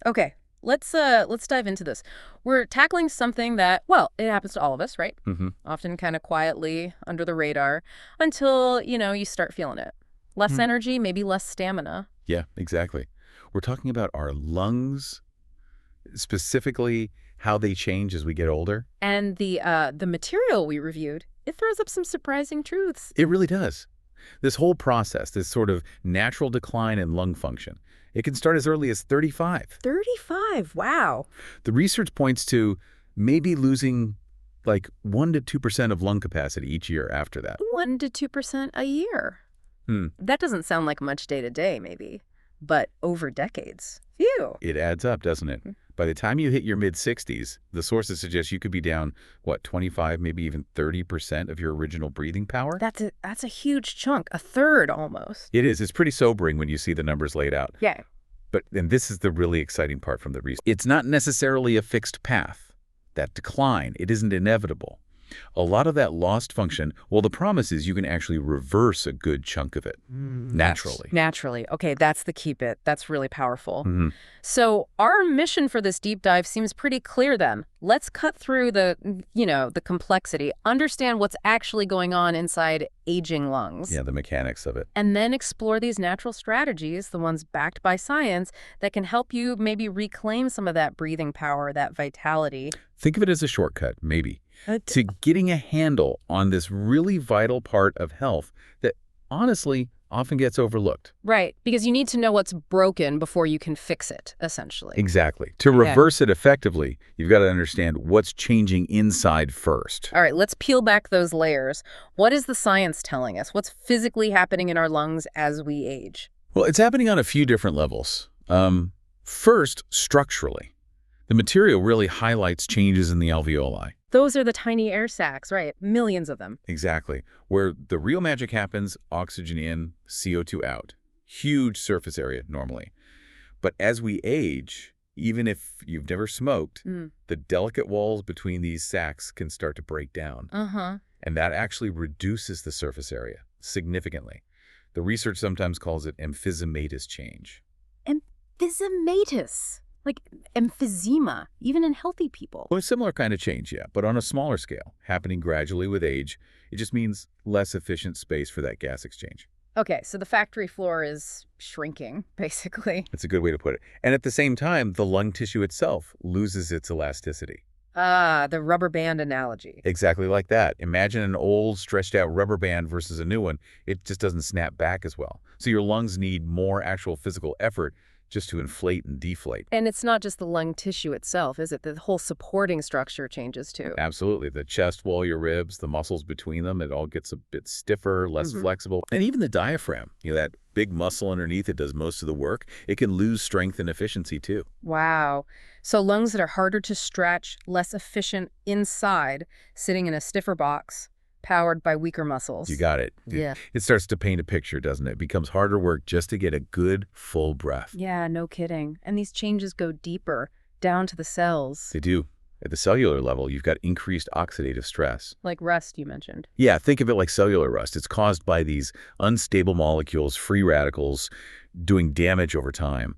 Okay, let's dive into this. We're tackling something that, well, it happens to all of us, right? Mm-hmm. Often kind of quietly under the radar until, you start feeling it. Less energy, maybe less stamina. Yeah, exactly. We're talking about our lungs, specifically how they change as we get older. And the material we reviewed, it throws up some surprising truths. It really does. This whole process, this sort of natural decline in lung function, it can start as early as 35. 35, wow. The research points to maybe losing like 1 to 2% of lung capacity each year after that. 1 to 2% a year. Hmm. That doesn't sound like much day to day, maybe, but over decades. Phew. It adds up, doesn't it? By the time you hit your mid-60s, the sources suggest you could be down, 25, maybe even 30% of your original breathing power? That's a huge chunk, a third almost. It is. It's pretty sobering when you see the numbers laid out. Yeah. And this is the really exciting part from the research. It's not necessarily a fixed path. That decline, it isn't inevitable. A lot of that lost function, well, the promise is you can actually reverse a good chunk of it naturally. Naturally. Okay, that's the key bit. That's really powerful. Mm-hmm. So our mission for this deep dive seems pretty clear then. Let's cut through the complexity, understand what's actually going on inside aging lungs. Yeah, the mechanics of it. And then explore these natural strategies, the ones backed by science, that can help you maybe reclaim some of that breathing power, that vitality. Think of it as a shortcut, maybe, to getting a handle on this really vital part of health that, honestly, often gets overlooked. Right, because you need to know what's broken before you can fix it, essentially. Exactly. To reverse it effectively, you've got to understand what's changing inside first. All right, let's peel back those layers. What is the science telling us? What's physically happening in our lungs as we age? Well, it's happening on a few different levels. First, structurally. The material really highlights changes in the alveoli. Those are the tiny air sacs, right? Millions of them. Exactly. Where the real magic happens, oxygen in, CO2 out. Huge surface area normally. But as we age, even if you've never smoked, the delicate walls between these sacs can start to break down. And that actually reduces the surface area significantly. The research sometimes calls it emphysematous change. Emphysematous? Like emphysema, even in healthy people. Well, a similar kind of change, yeah, but on a smaller scale, happening gradually with age. It just means less efficient space for that gas exchange. Okay, so the factory floor is shrinking, basically. That's a good way to put it. And at the same time, the lung tissue itself loses its elasticity. Ah, the rubber band analogy. Exactly like that. Imagine an old, stretched-out rubber band versus a new one. It just doesn't snap back as well. So your lungs need more actual physical effort just to inflate and deflate. And it's not just the lung tissue itself, is it? The whole supporting structure changes too. Absolutely. The chest wall, your ribs, the muscles between them, it all gets a bit stiffer, less flexible. And even the diaphragm, that big muscle underneath it does most of the work. It can lose strength and efficiency too. Wow. So lungs that are harder to stretch, less efficient inside, sitting in a stiffer box, powered by weaker muscles. You got it. Yeah. It starts to paint a picture, doesn't it? It becomes harder work just to get a good, full breath. Yeah, no kidding. And these changes go deeper, down to the cells. They do. At the cellular level, you've got increased oxidative stress. Like rust, you mentioned. Yeah, think of it like cellular rust. It's caused by these unstable molecules, free radicals, doing damage over time.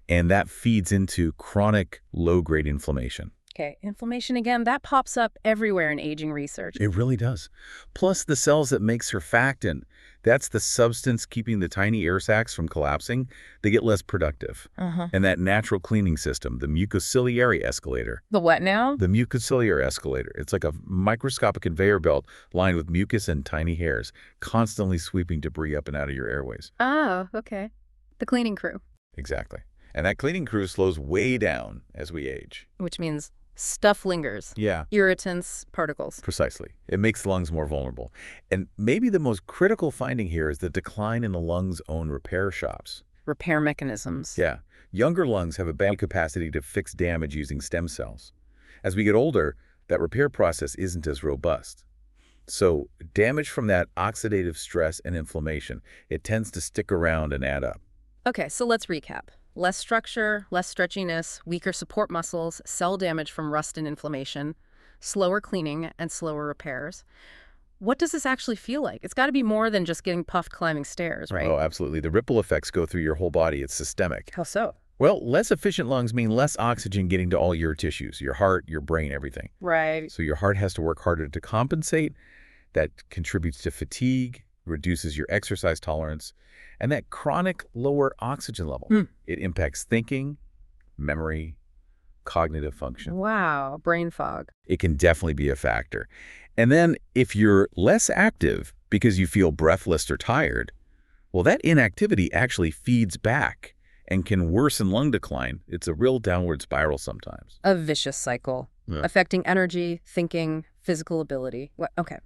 And that feeds into chronic low-grade inflammation. Okay, inflammation again, that pops up everywhere in aging research. It really does. Plus the cells that make surfactant, that's the substance keeping the tiny air sacs from collapsing, they get less productive. And that natural cleaning system, the mucociliary escalator. The what now? The mucociliary escalator. It's like a microscopic conveyor belt lined with mucus and tiny hairs, constantly sweeping debris up and out of your airways. Oh, okay. The cleaning crew. Exactly. And that cleaning crew slows way down as we age. Which means stuff lingers. Yeah. Irritants, particles. Precisely. It makes the lungs more vulnerable. And maybe the most critical finding here is the decline in the lung's own repair shops. Repair mechanisms. Yeah. Younger lungs have a bad capacity to fix damage using stem cells. As we get older, that repair process isn't as robust. So damage from that oxidative stress and inflammation, it tends to stick around and add up. Okay, so let's recap. Less structure, less stretchiness, weaker support muscles, cell damage from rust and inflammation, slower cleaning, and slower repairs. What does this actually feel like? It's got to be more than just getting puffed climbing stairs, right? Oh, absolutely. The ripple effects go through your whole body. It's systemic. How so? Well, less efficient lungs mean less oxygen getting to all your tissues, your heart, your brain, everything. Right. So your heart has to work harder to compensate. That contributes to fatigue, reduces your exercise tolerance, and that chronic lower oxygen level. It impacts thinking, memory, cognitive function. Wow, brain fog. It can definitely be a factor. And then if you're less active because you feel breathless or tired, well, that inactivity actually feeds back and can worsen lung decline. It's a real downward spiral sometimes. A vicious cycle, Yeah. affecting energy, thinking, physical ability. Okay.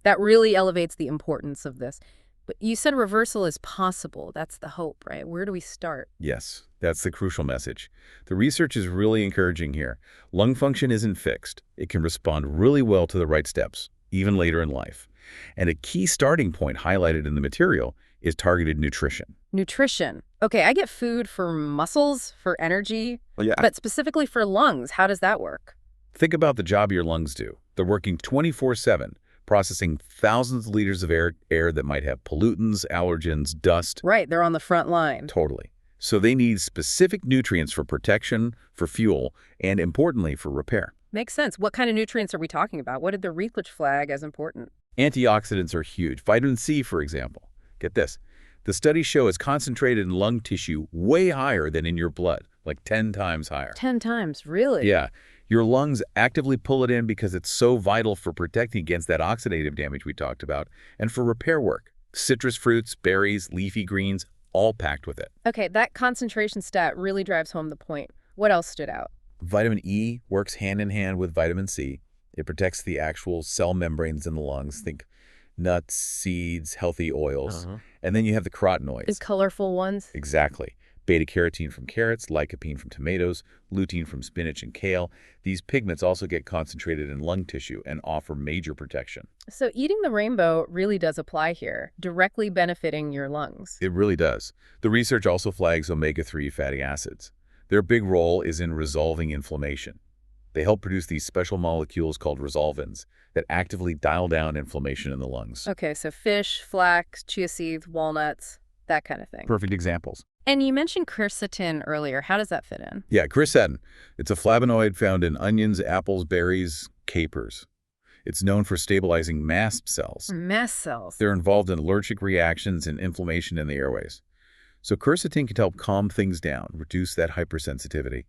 That really elevates the importance of this. But you said reversal is possible. That's the hope, right? Where do we start? Yes, that's the crucial message. The research is really encouraging here. Lung function isn't fixed. It can respond really well to the right steps, even later in life. And a key starting point highlighted in the material is targeted nutrition. Nutrition. Okay, I get food for muscles, for energy, Well, yeah. but specifically for lungs, how does that work? Think about the job your lungs do. They're working 24/7, processing thousands of liters of air that might have pollutants, allergens, dust. Right, they're on the front line. Totally. So they need specific nutrients for protection, for fuel, and importantly, for repair. Makes sense. What kind of nutrients are we talking about? What did the research flag as important? Antioxidants are huge. Vitamin C, for example. Get this. The studies show it's concentrated in lung tissue way higher than in your blood, like 10 times higher. 10 times, really? Yeah. Your lungs actively pull it in because it's so vital for protecting against that oxidative damage we talked about and for repair work. Citrus fruits, berries, leafy greens, all packed with it. Okay, that concentration stat really drives home the point. What else stood out? Vitamin E works hand in hand with vitamin C. It protects the actual cell membranes in the lungs. Think nuts, seeds, healthy oils. And then you have the carotenoids. The colorful ones? Exactly. Beta-carotene from carrots, lycopene from tomatoes, lutein from spinach and kale. These pigments also get concentrated in lung tissue and offer major protection. So eating the rainbow really does apply here, directly benefiting your lungs. It really does. The research also flags omega-3 fatty acids. Their big role is in resolving inflammation. They help produce these special molecules called resolvins that actively dial down inflammation in the lungs. Okay, so fish, flax, chia seeds, walnuts, that kind of thing. Perfect examples. And you mentioned quercetin earlier. How does that fit in? Yeah, quercetin. It's a flavonoid found in onions, apples, berries, capers. It's known for stabilizing mast cells. Mast cells. They're involved in allergic reactions and inflammation in the airways. So quercetin can help calm things down, reduce that hypersensitivity.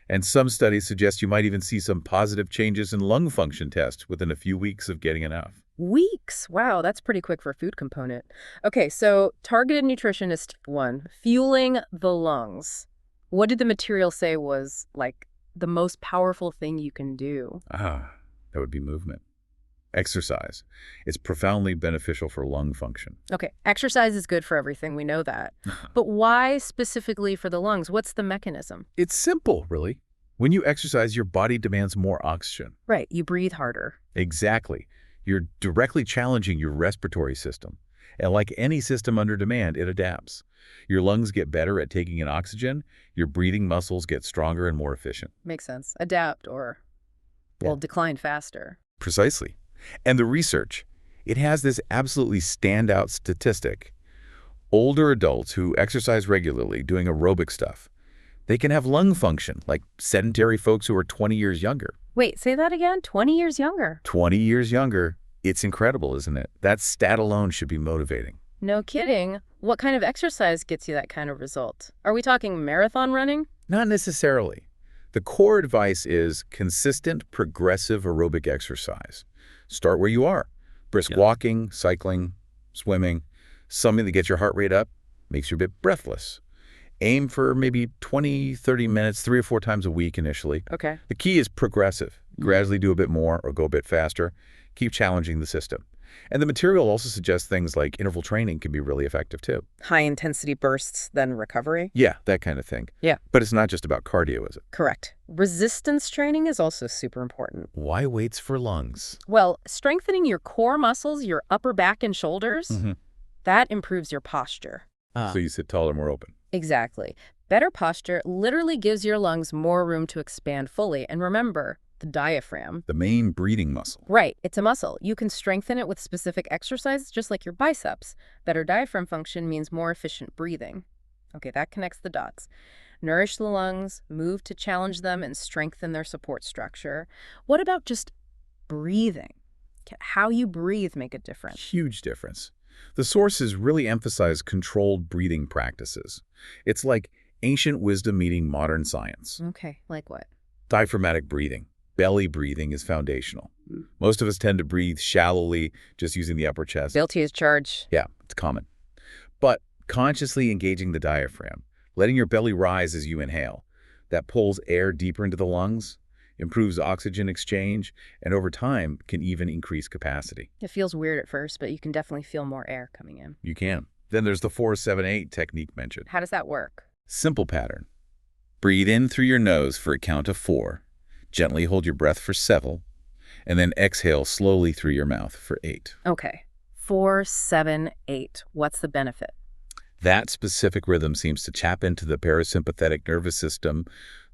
And some studies suggest you might even see some positive changes in lung function tests within a few weeks of getting enough. Weeks? Wow, that's pretty quick for a food component. Okay, so targeted nutrition is step one, fueling the lungs. What did the material say was, like, the most powerful thing you can do? That would be movement. Exercise. It's profoundly beneficial for lung function. Okay, exercise is good for everything, we know that. But why specifically for the lungs? What's the mechanism? It's simple, really. When you exercise, your body demands more oxygen. Right, you breathe harder. Exactly. You're directly challenging your respiratory system. And like any system under demand, it adapts. Your lungs get better at taking in oxygen. Your breathing muscles get stronger and more efficient. Makes sense. Adapt or, well, decline faster. Precisely. And the research, it has this absolutely standout statistic. Older adults who exercise regularly, doing aerobic stuff, they can have lung function, like sedentary folks who are 20 years younger. Wait, say that again? 20 years younger? 20 years younger. It's incredible, isn't it? That stat alone should be motivating. No kidding. What kind of exercise gets you that kind of result? Are we talking marathon running? Not necessarily. The core advice is consistent, progressive aerobic exercise. Start where you are. Brisk walking, cycling, swimming, something that gets your heart rate up, makes you a bit breathless. Aim for maybe 20, 30 minutes, 3 or 4 times a week initially. Okay. The key is progressive. Gradually do a bit more or go a bit faster. Keep challenging the system. And the material also suggests things like interval training can be really effective too. High-intensity bursts, then recovery? Yeah, that kind of thing. Yeah. But it's not just about cardio, is it? Correct. Resistance training is also super important. Why weights for lungs? Well, strengthening your core muscles, your upper back and shoulders, that improves your posture. So you sit taller, more open. Exactly. Better posture literally gives your lungs more room to expand fully. And remember, the diaphragm. The main breathing muscle. Right. It's a muscle. You can strengthen it with specific exercises, just like your biceps. Better diaphragm function means more efficient breathing. Okay, that connects the dots. nourish the lungs, move to challenge them, and strengthen their support structure. What about just breathing? Can how you breathe make a difference? Huge difference. The sources really emphasize controlled breathing practices. It's like ancient wisdom meeting modern science. Okay, like what? Diaphragmatic breathing. Belly breathing is foundational. Mm. Most of us tend to breathe shallowly, just using the upper chest. Guilty as charged. Yeah, it's common. But consciously engaging the diaphragm, letting your belly rise as you inhale, that pulls air deeper into the lungs, improves oxygen exchange, and over time can even increase capacity. It feels weird at first, but you can definitely feel more air coming in. You can. Then there's the 4-7-8 technique mentioned. How does that work? Simple pattern. Breathe in through your nose for a count of 4. Gently hold your breath for 7, and then exhale slowly through your mouth for 8. Okay. 4, 7, 8. What's the benefit? That specific rhythm seems to tap into the parasympathetic nervous system,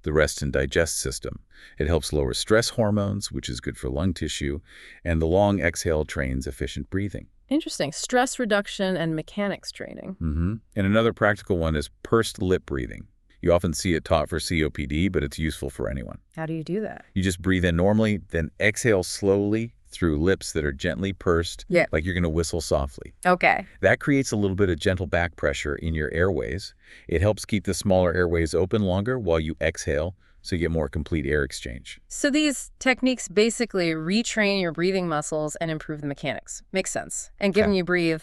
the rest and digest system. It helps lower stress hormones, which is good for lung tissue, and the long exhale trains efficient breathing. Interesting. Stress reduction and mechanics training. And another practical one is pursed lip breathing. You often see it taught for COPD, but it's useful for anyone. How do you do that? You just breathe in normally, then exhale slowly through lips that are gently pursed, Yeah. like you're going to whistle softly. Okay. That creates a little bit of gentle back pressure in your airways. It helps keep the smaller airways open longer while you exhale, so you get more complete air exchange. So these techniques basically retrain your breathing muscles and improve the mechanics. Makes sense. And given you breathe,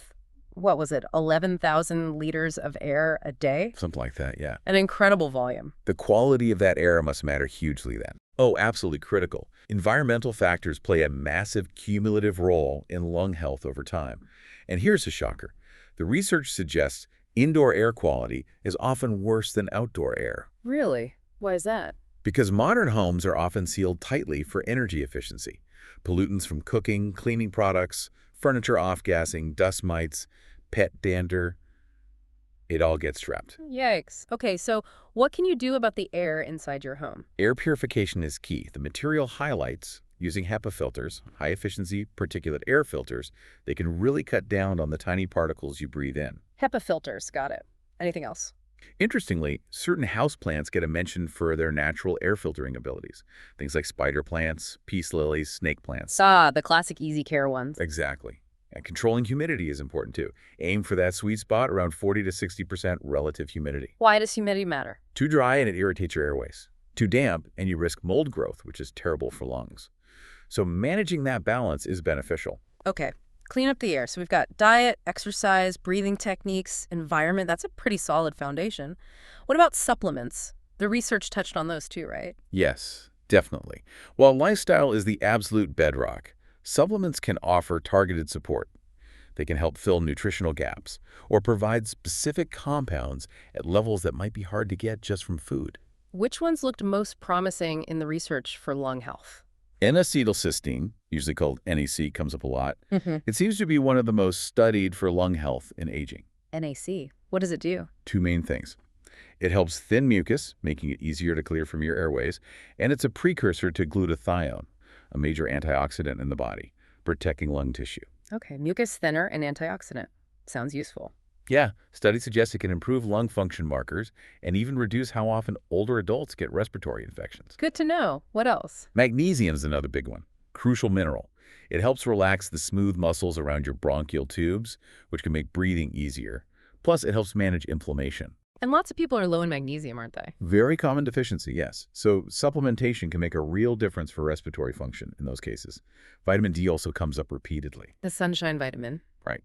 what was it, 11,000 liters of air a day? Something like that, yeah. An incredible volume. The quality of that air must matter hugely then. Oh, absolutely critical. Environmental factors play a massive cumulative role in lung health over time. And here's a shocker. The research suggests indoor air quality is often worse than outdoor air. Really? Why is that? Because modern homes are often sealed tightly for energy efficiency. Pollutants from cooking, cleaning products, furniture off-gassing, dust mites, pet dander, it all gets trapped. Yikes. Okay, so what can you do about the air inside your home? Air purification is key. The material highlights, using HEPA filters, high-efficiency particulate air filters, they can really cut down on the tiny particles you breathe in. HEPA filters, got it. Anything else? Interestingly, certain houseplants get a mention for their natural air filtering abilities. Things like spider plants, peace lilies, snake plants. The classic easy care ones. Exactly. And controlling humidity is important too. Aim for that sweet spot around 40 to 60% relative humidity. Why does humidity matter? Too dry and it irritates your airways. Too damp and you risk mold growth, which is terrible for lungs. So managing that balance is beneficial. Okay, clean up the air. So we've got diet, exercise, breathing techniques, environment. That's a pretty solid foundation. What about supplements? The research touched on those too, right? Yes, definitely. While lifestyle is the absolute bedrock, supplements can offer targeted support. They can help fill nutritional gaps or provide specific compounds at levels that might be hard to get just from food. Which ones looked most promising in the research for lung health? N-acetylcysteine, usually called NAC, comes up a lot. Mm-hmm. It seems to be one of the most studied for lung health in aging. NAC. What does it do? 2 main things. It helps thin mucus, making it easier to clear from your airways, and it's a precursor to glutathione, a major antioxidant in the body, protecting lung tissue. Okay, mucus thinner and antioxidant. Sounds useful. Yeah, studies suggest it can improve lung function markers and even reduce how often older adults get respiratory infections. Good to know. What else? Magnesium is another big one. Crucial mineral. It helps relax the smooth muscles around your bronchial tubes, which can make breathing easier. Plus, it helps manage inflammation. And lots of people are low in magnesium, aren't they? Very common deficiency, yes. So supplementation can make a real difference for respiratory function in those cases. Vitamin D also comes up repeatedly. The sunshine vitamin. Right.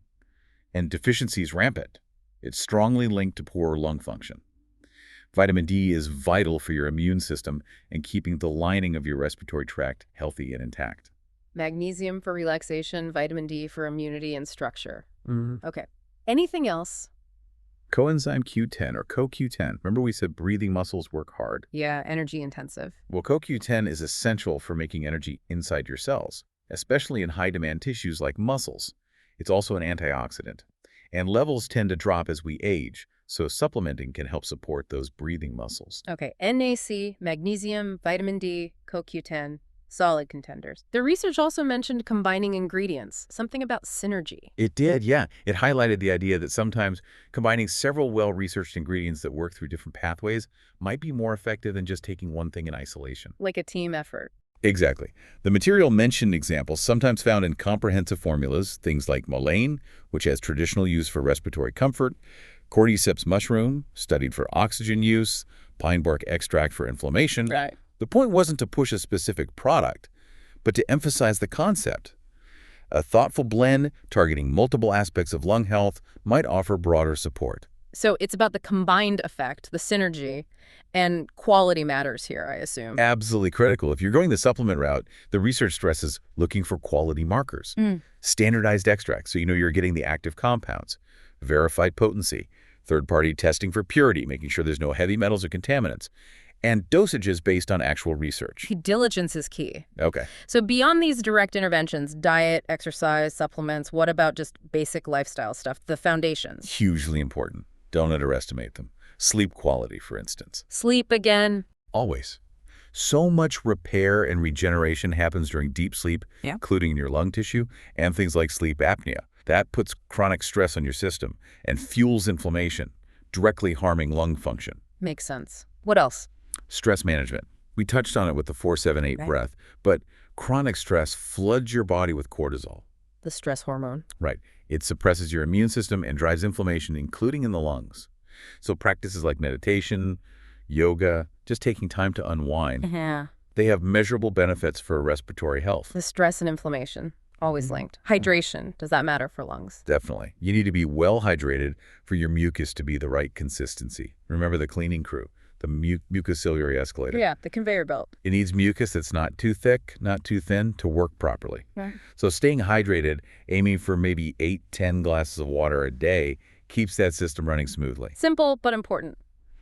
And deficiency is rampant. It's strongly linked to poor lung function. Vitamin D is vital for your immune system and keeping the lining of your respiratory tract healthy and intact. Magnesium for relaxation, vitamin D for immunity and structure. Mm-hmm. Okay. Anything else? Coenzyme Q10 or CoQ10. Remember we said breathing muscles work hard? Yeah, energy intensive. Well, CoQ10 is essential for making energy inside your cells, especially in high-demand tissues like muscles. It's also an antioxidant. And levels tend to drop as we age, so supplementing can help support those breathing muscles. Okay, NAC, magnesium, vitamin D, CoQ10. Solid contenders. The research also mentioned combining ingredients, something about synergy. It did, yeah. It highlighted the idea that sometimes combining several well-researched ingredients that work through different pathways might be more effective than just taking one thing in isolation. Like a team effort. Exactly. The material mentioned examples sometimes found in comprehensive formulas, things like mullein, which has traditional use for respiratory comfort, cordyceps mushroom, studied for oxygen use, pine bark extract for inflammation. Right. The point wasn't to push a specific product, but to emphasize the concept. A thoughtful blend targeting multiple aspects of lung health might offer broader support. So it's about the combined effect, the synergy, and quality matters here, I assume. Absolutely critical. If you're going the supplement route, the research stresses looking for quality markers. Standardized extracts, so you know you're getting the active compounds. Verified potency. Third-party testing for purity, making sure there's no heavy metals or contaminants. And dosages based on actual research. Due diligence is key. Okay. So beyond these direct interventions, diet, exercise, supplements, what about just basic lifestyle stuff, the foundations? Hugely important. Don't underestimate them. Sleep quality, for instance. Sleep again. Always. So much repair and regeneration happens during deep sleep, Yeah. including in your lung tissue, and things like sleep apnea. That puts chronic stress on your system and fuels inflammation, directly harming lung function. Makes sense. What else? Stress management. We touched on it with the 4-7-8 Right. breath, but chronic stress floods your body with cortisol. The stress hormone. Right. It suppresses your immune system and drives inflammation, including in the lungs. So practices like meditation, yoga, just taking time to unwind, Yeah. they have measurable benefits for respiratory health. The stress and inflammation, always linked. Hydration, does that matter for lungs? Definitely. You need to be well hydrated for your mucus to be the right consistency. Remember the cleaning crew, the mucociliary escalator. Yeah, the conveyor belt. It needs mucus that's not too thick, not too thin to work properly. Right. So staying hydrated, aiming for maybe 8-10 glasses of water a day, keeps that system running smoothly. Simple but important.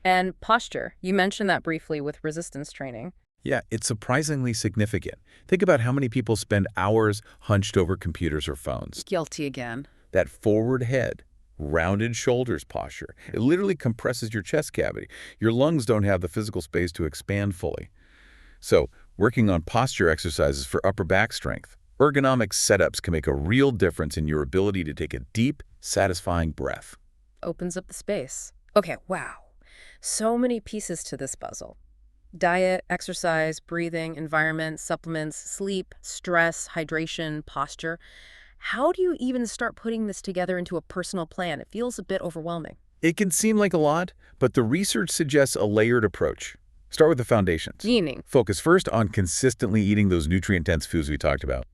And posture, you mentioned that briefly with resistance training. Yeah, it's surprisingly significant. Think about how many people spend hours hunched over computers or phones. Guilty again. That forward head, rounded shoulders posture, it literally compresses your chest cavity. Your lungs don't have the physical space to expand fully. So, working on posture exercises for upper back strength, ergonomic setups can make a real difference in your ability to take a deep, satisfying breath. Opens up the space. Okay, wow. So many pieces to this puzzle. Diet, exercise, breathing, environment, supplements, sleep, stress, hydration, posture. How do you even start putting this together into a personal plan? It feels a bit overwhelming. It can seem like a lot, but the research suggests a layered approach. Start with the foundations. Meaning? Focus first on consistently eating those nutrient-dense foods we talked about.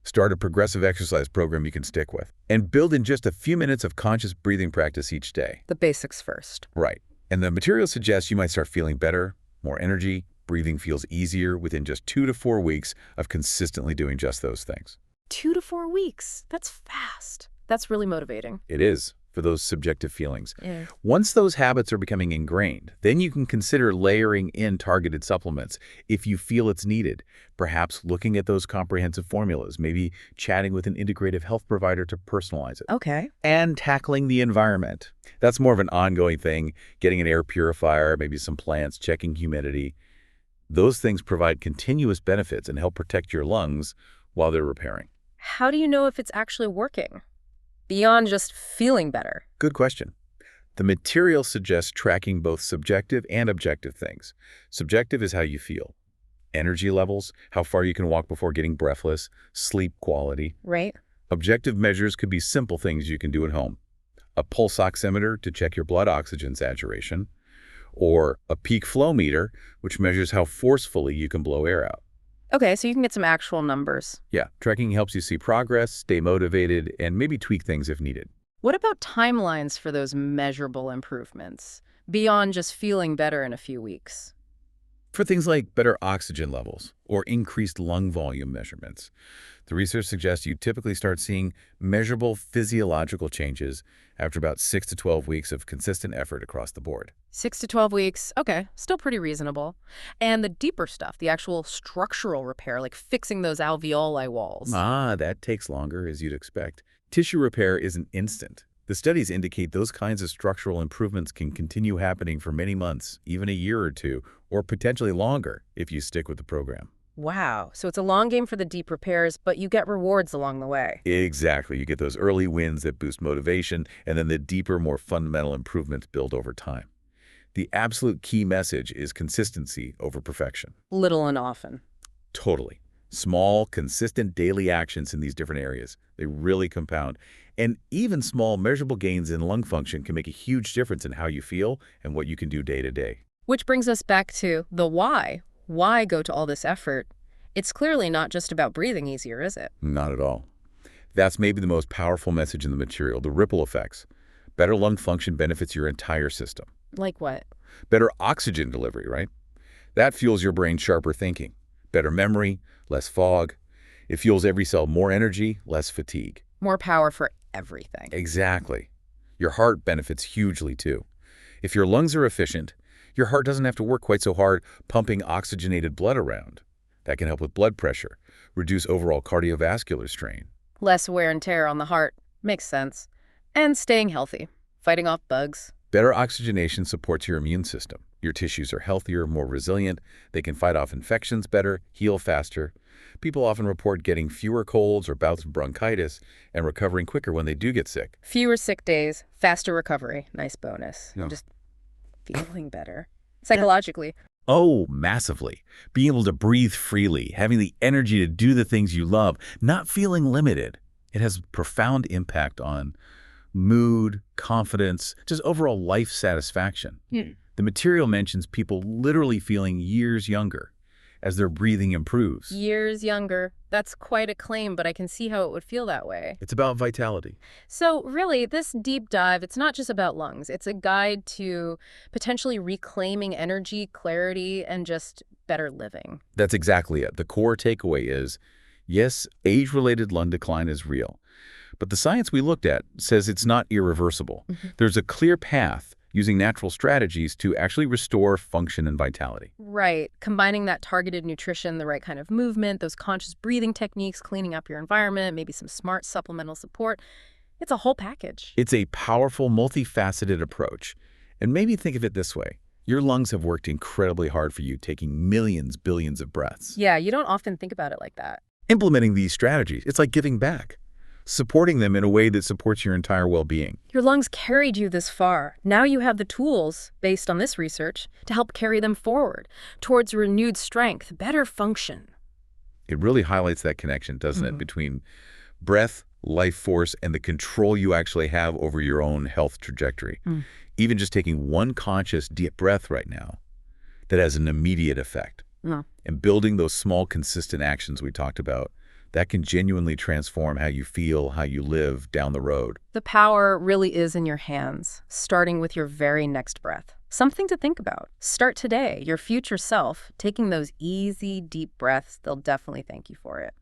Start a progressive exercise program you can stick with. And build in just a few minutes of conscious breathing practice each day. The basics first. Right. And the material suggests you might start feeling better, more energy, breathing feels easier within just 2 to 4 weeks of consistently doing just those things. 2 to 4 weeks. That's fast. That's really motivating. It is, for those subjective feelings. Yeah. Once those habits are becoming ingrained, then you can consider layering in targeted supplements if you feel it's needed. Perhaps looking at those comprehensive formulas, maybe chatting with an integrative health provider to personalize it. Okay. And tackling the environment. That's more of an ongoing thing, getting an air purifier, maybe some plants, checking humidity. Those things provide continuous benefits and help protect your lungs while they're repairing. How do you know if it's actually working? Beyond just feeling better. Good question. The material suggests tracking both subjective and objective things. Subjective is how you feel. Energy levels, how far you can walk before getting breathless, sleep quality. Right? Objective measures could be simple things you can do at home. A pulse oximeter to check your blood oxygen saturation, or a peak flow meter, which measures how forcefully you can blow air out. Okay, so you can get some actual numbers. Yeah, tracking helps you see progress, stay motivated, and maybe tweak things if needed. What about timelines for those measurable improvements, beyond just feeling better in a few weeks? For things like better oxygen levels or increased lung volume measurements, the research suggests you typically start seeing measurable physiological changes after about 6 to 12 weeks of consistent effort across the board. 6 to 12 weeks, okay, still pretty reasonable. And the deeper stuff, the actual structural repair, like fixing those alveoli walls. That takes longer, as you'd expect. Tissue repair isn't instant. The studies indicate those kinds of structural improvements can continue happening for many months, even a year or two, or potentially longer if you stick with the program. Wow. So it's a long game for the deep repairs, but you get rewards along the way. Exactly. You get those early wins that boost motivation, and then the deeper, more fundamental improvements build over time. The absolute key message is consistency over perfection. Little and often. Totally. Small, consistent daily actions in these different areas, they really compound. And even small, measurable gains in lung function can make a huge difference in how you feel and what you can do day to day. Which brings us back to the why. Why go to all this effort? It's clearly not just about breathing easier, is it? Not at all. That's maybe the most powerful message in the material, the ripple effects. Better lung function benefits your entire system. Like what? Better oxygen delivery, right? That fuels your brain's sharper thinking. Better memory, less fog. It fuels every cell more energy, less fatigue. More power for everything. Exactly. Your heart benefits hugely too. If your lungs are efficient, your heart doesn't have to work quite so hard pumping oxygenated blood around. That can help with blood pressure, reduce overall cardiovascular strain. Less wear and tear on the heart. Makes sense. And staying healthy. Fighting off bugs. Better oxygenation supports your immune system. Your tissues are healthier, more resilient. They can fight off infections better, heal faster. People often report getting fewer colds or bouts of bronchitis and recovering quicker when they do get sick. Fewer sick days, faster recovery. Nice bonus. Yeah. I'm just feeling better. Psychologically. Oh, massively. Being able to breathe freely, having the energy to do the things you love, not feeling limited. It has profound impact on mood, confidence, just overall life satisfaction. The material mentions people literally feeling years younger as their breathing improves. Years younger. That's quite a claim, but I can see how it would feel that way. It's about vitality. So really, this deep dive, it's not just about lungs. It's a guide to potentially reclaiming energy, clarity, and just better living. That's exactly it. The core takeaway is, yes, age-related lung decline is real, but the science we looked at says it's not irreversible. There's a clear path using natural strategies to actually restore function and vitality. Right. Combining that targeted nutrition, the right kind of movement, those conscious breathing techniques, cleaning up your environment, maybe some smart supplemental support. It's a whole package. It's a powerful, multifaceted approach. And maybe think of it this way. Your lungs have worked incredibly hard for you, taking millions, billions of breaths. Yeah, you don't often think about it like that. Implementing these strategies, it's like giving back. Supporting them in a way that supports your entire well-being. Your lungs carried you this far. Now you have the tools, based on this research, to help carry them forward towards renewed strength, better function. It really highlights that connection, doesn't it, between breath, life force, and the control you actually have over your own health trajectory. Even just taking one conscious, deep breath right now, that has an immediate effect. And building those small, consistent actions we talked about, that can genuinely transform how you feel, how you live down the road. The power really is in your hands, starting with your very next breath. Something to think about. Start today. Your future self, taking those easy, deep breaths, they'll definitely thank you for it.